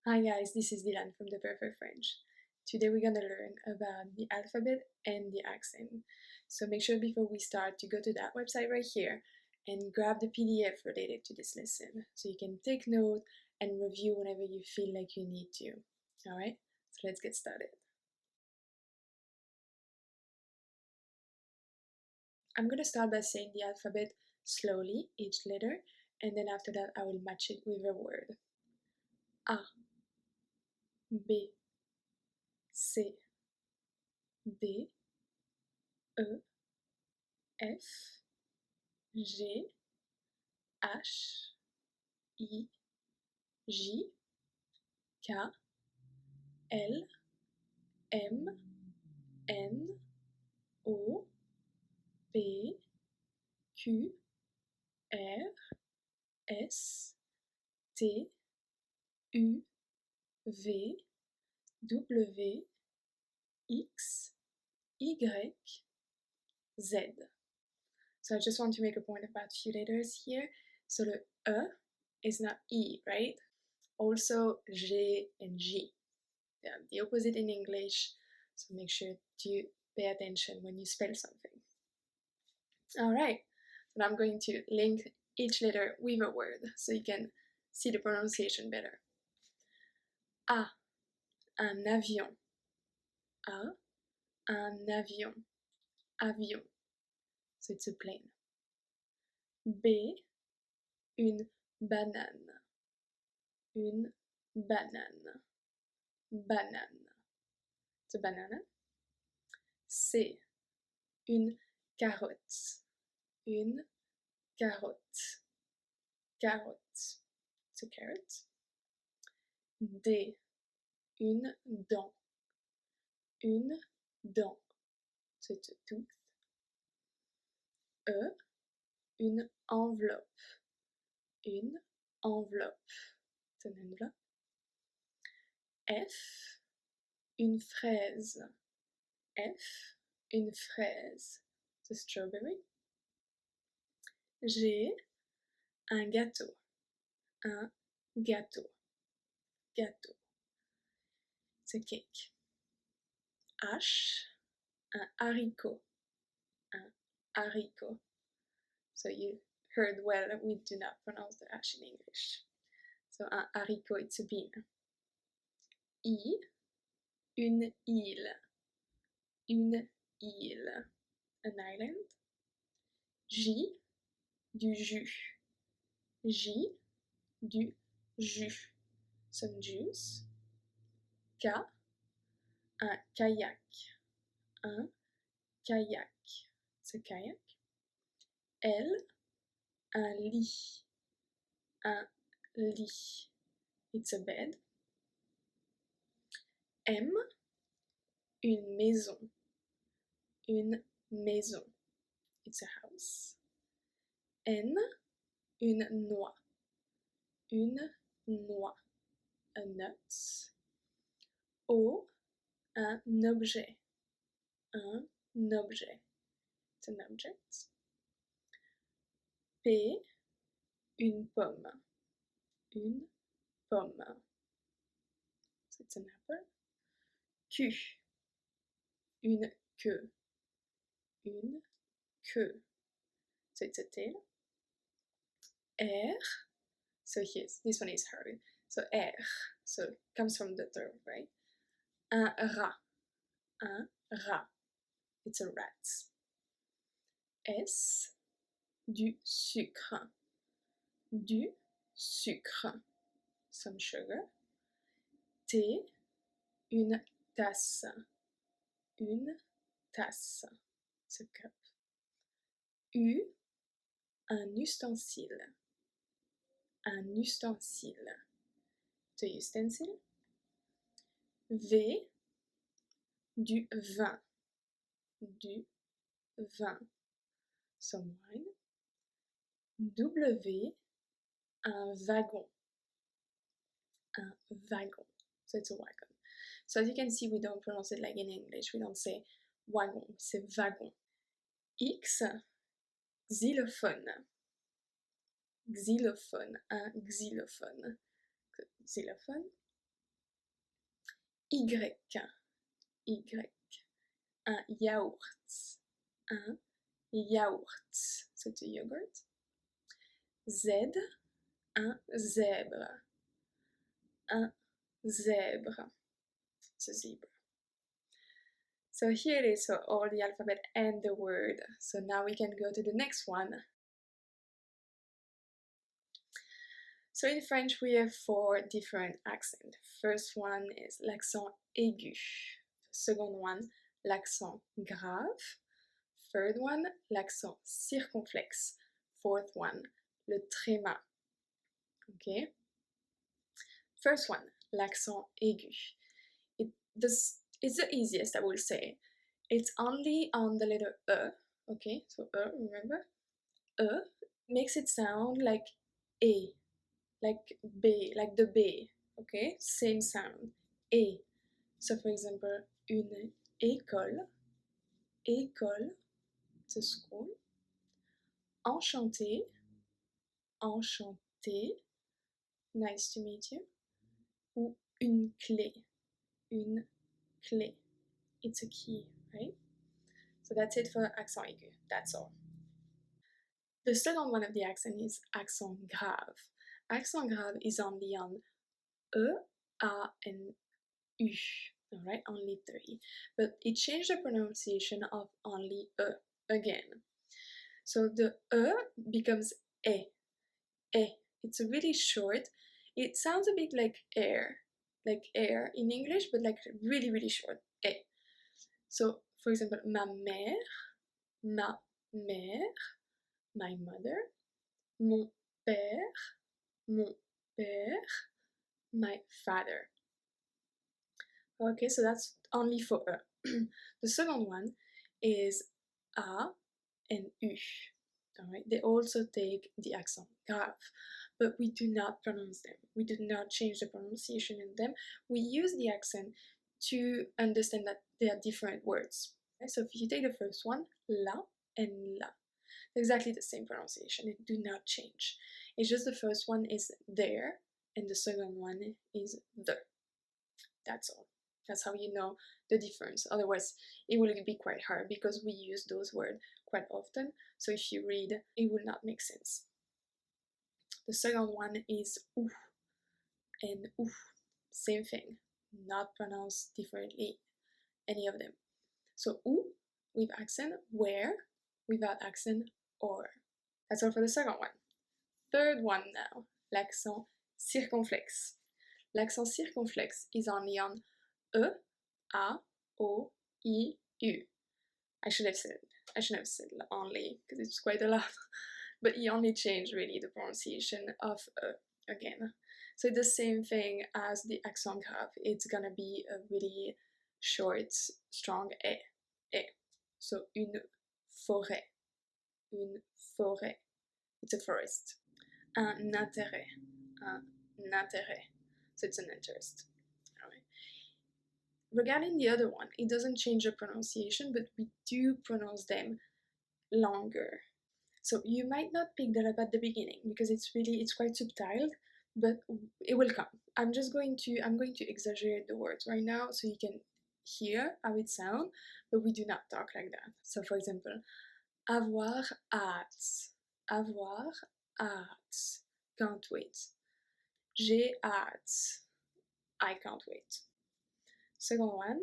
Hi guys, this is Dylane from The Perfect French. Today we're gonna learn about the alphabet and the accent. So make sure before we start to go to that website right here and grab the PDF related to this lesson so you can take note and review whenever you feel like you need to. Alright, so let's get started. I'm gonna start by saying the alphabet slowly, each letter, and then after that I will match it with a word. A, B, C, D, E, F, G, H, I, J, K, L, M, N, O, P, Q, R, S, T, U, V, W, X, Y, Z. So I just want to make a point about a few letters here. So the E is not E, right? Also G and J. They are the opposite in English, so make sure to pay attention when you spell something. Alright, so now I'm going to link each letter with a word so you can see the pronunciation better. A, un avion. A, un avion. Avion. So it's a plane. B, une banane. Une banane. Banane. It's a banana. C, une carotte. Une carotte. Carotte. It's a carrot. D, une dent. Une dent. So it's a tooth. E, une enveloppe. Une enveloppe. It's an envelope. F, une fraise. F, une fraise. It's a strawberry. G, un gâteau. Un gâteau. Gâteau. It's a cake. H, un haricot. Un haricot. So you heard well, we do not pronounce the H in English. So un haricot, it's a bean. I, une île. Une île. An island. J, du jus. J, du jus. Some juice. K, un kayak. Un kayak. It's a kayak. L, un lit. Un lit. It's a bed. M, une maison. Une maison. It's a house. N, une noix. Une noix. A nut. O, un objet. Un objet. It's an object. P, une pomme. Une pomme. So it's an apple. Q, une queue. Une queue. So it's a tail. R, so here's, this one is hard. So R, so it comes from the third, right? Un rat. Un rat. It's a rat. S, du sucre. Du sucre. Some sugar. T, une tasse. Une tasse. It's a cup. U, un ustensile. Un ustensile. The utensil. V, du vin. Du vin. Some wine. W, un wagon. Un wagon. So it's a wagon. So as you can see, we don't pronounce it like in English. We don't say wagon, we say wagon. X, xylophone. Xylophone. Un xylophone. Xylophone. Y, Y. Un yaourt, un yaourt. So it's a yogurt. Z, un zèbre, un zèbre. It's a zebra. So here it is, so all the alphabet and the word. So now we can go to the next one. So in French we have 4 different accents. First one is l'accent aigu. Second one, l'accent grave. Third one, l'accent circonflexe. Fourth one, le tréma. Okay. First one, l'accent aigu. It's the easiest, I will say. It's only on the letter E. Okay, so E, remember? E makes it sound like A, like B, like the B. Okay, same sound. A. So for example, une école, école, it's a school. Enchanté, enchanté, nice to meet you. Ou une clé, it's a key, right? So that's it for accent aigu, that's all. The second one of the accent is accent grave. Accent grave is only on E, A, and U, alright, only 3. But it changed the pronunciation of only E again. So the E becomes E. It's really short. It sounds a bit like air in English, but like really, really short. E. So, for example, ma mère, my mother, mon père, my father. Okay, so that's only for E. The second one is A and U. Alright, they also take the accent grave, but we do not pronounce them. We do not change the pronunciation in them. We use the accent to understand that they are different words. Okay, so if you take the first one, la and la, exactly the same pronunciation. It do not change. It's just the first one is there and the second one is the. That's all. That's how you know the difference. Otherwise, it will be quite hard because we use those words quite often. So if you read, it will not make sense. The second one is ou and ouf. Same thing. Not pronounced differently, any of them. So ou with accent, where without accent, or. That's all for the second one. Third one now, l'accent circonflexe. L'accent circonflexe is only on E, A, O, I, U. I should have said only, because it's quite a lot. But you only change really the pronunciation of E again. So it's the same thing as the accent grave. It's gonna be a really short, strong E. So une forêt. It's a forest. Un intérêt. So it's an interest. Alright. Regarding the other one, it doesn't change the pronunciation, but we do pronounce them longer. So you might not pick that up at the beginning because it's quite subtle, but it will come. I'm going to exaggerate the words right now so you can hear how it sounds, but we do not talk like that. So for example, avoir hâte. Can't wait. J'ai hâte. I can't wait. Second one,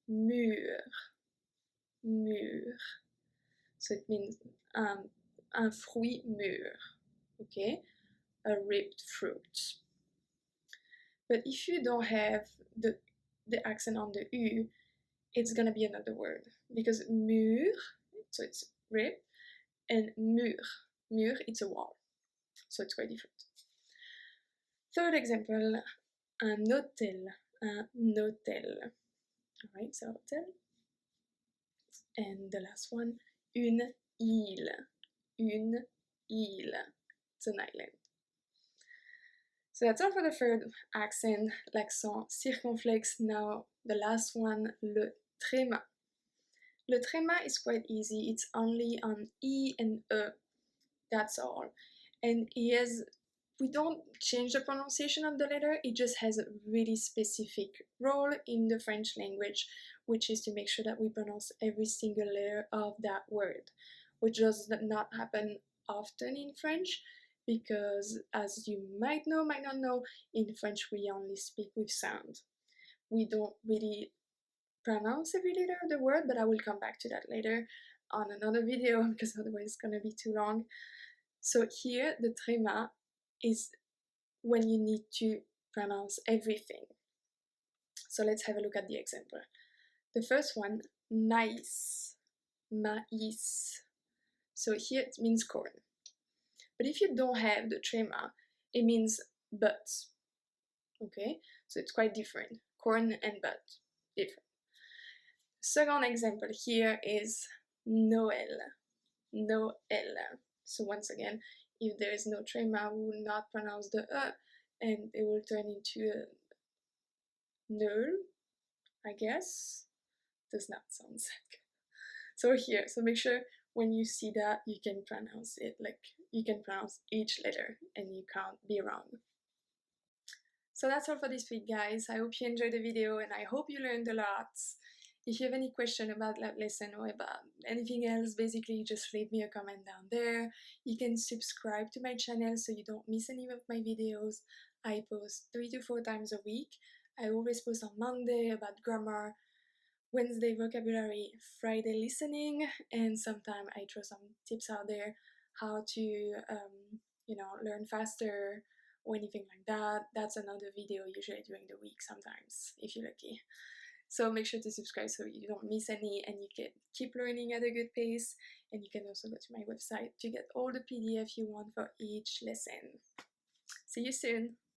mûr. So it means un fruit mûr. Okay, a ripe fruit. But if you don't have the accent on the U, it's gonna be another word because mûr, so it's ripe, and mur, it's a wall. So it's quite different. Third example, un hôtel. Alright, so hotel. And the last one, une île. It's an island. So that's all for the third accent, l'accent circonflexe. Now the last one, le tréma. Le tréma is quite easy. It's only on I and E. That's all. And he has we don't change the pronunciation of the letter, it just has a really specific role in the French language, which is to make sure that we pronounce every single letter of that word, which does not happen often in French, because as you might not know, in French we only speak with sound. We don't really pronounce every letter of the word, but I will come back to that later on another video because otherwise it's gonna be too long. So here the tréma is when you need to pronounce everything. So let's have a look at the example. The first one, maïs, maïs. So here it means corn. But if you don't have the tréma, it means but. Okay, so it's quite different. Corn and but, different. Second example here is Noël, Noël. So once again, if there is no tréma, we will not pronounce the and it will turn into a Noël, I guess. Does not sound good. So here, so make sure when you see that you can pronounce it, like you can pronounce each letter and you can't be wrong. So that's all for this week, guys. I hope you enjoyed the video and I hope you learned a lot. If you have any question about that lesson or about anything else, basically just leave me a comment down there. You can subscribe to my channel so you don't miss any of my videos. I post 3 to 4 times a week. I always post on Monday about grammar, Wednesday vocabulary, Friday listening, and sometimes I throw some tips out there how to learn faster or anything like that. That's another video usually during the week sometimes, if you're lucky. So make sure to subscribe so you don't miss any and you can keep learning at a good pace. And you can also go to my website to get all the PDF you want for each lesson. See you soon!